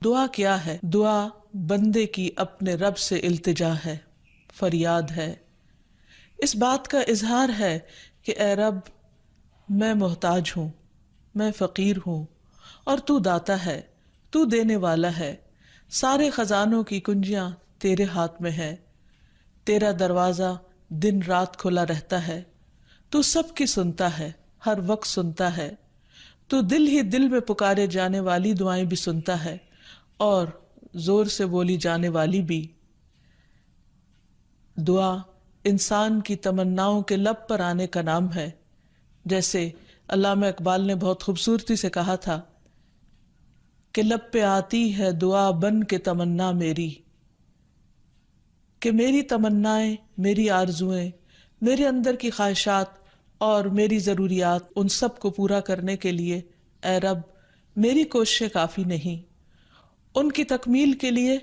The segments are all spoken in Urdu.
دعا کیا ہے؟ دعا بندے کی اپنے رب سے التجا ہے، فریاد ہے، اس بات کا اظہار ہے کہ اے رب میں محتاج ہوں، میں فقیر ہوں، اور تو داتا ہے، تو دینے والا ہے، سارے خزانوں کی کنجیاں تیرے ہاتھ میں ہے، تیرا دروازہ دن رات کھلا رہتا ہے، تو سب کی سنتا ہے، ہر وقت سنتا ہے، تو دل ہی دل میں پکارے جانے والی دعائیں بھی سنتا ہے اور زور سے بولی جانے والی بھی۔ دعا انسان کی تمناؤں کے لب پر آنے کا نام ہے، جیسے علامہ اقبال نے بہت خوبصورتی سے کہا تھا کہ لب پہ آتی ہے دعا بن کے تمنا میری، کہ میری تمنائیں، میری آرزوئیں، میرے اندر کی خواہشات اور میری ضروریات، ان سب کو پورا کرنے کے لیے اے رب میری کوششیں کافی نہیں، ان کی تکمیل کے لیے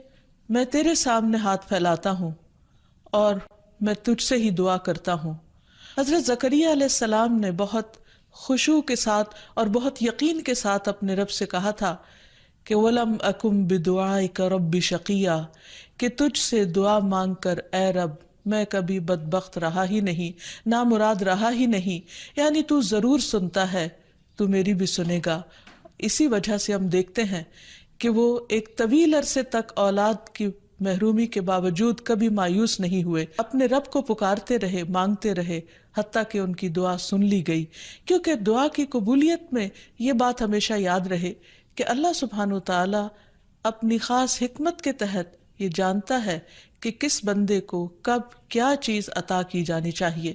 میں تیرے سامنے ہاتھ پھیلاتا ہوں اور میں تجھ سے ہی دعا کرتا ہوں۔ حضرت زکریا علیہ السلام نے بہت خشوع کے ساتھ اور بہت یقین کے ساتھ اپنے رب سے کہا تھا کہ وَلَمْ أَكُمْ بِدُعَائِكَ رَبِّ شَقِيًّا، کہ تجھ سے دعا مانگ کر اے رب میں کبھی بدبخت رہا ہی نہیں، نامراد رہا ہی نہیں، یعنی تو ضرور سنتا ہے، تو میری بھی سنے گا۔ اسی وجہ سے ہم دیکھتے ہیں کہ وہ ایک طویل عرصے تک اولاد کی محرومی کے باوجود کبھی مایوس نہیں ہوئے، اپنے رب کو پکارتے رہے، مانگتے رہے، حتیٰ کہ ان کی دعا سن لی گئی۔ کیونکہ دعا کی قبولیت میں یہ بات ہمیشہ یاد رہے کہ اللہ سبحانہ وتعالی اپنی خاص حکمت کے تحت یہ جانتا ہے کہ کس بندے کو کب کیا چیز عطا کی جانی چاہیے۔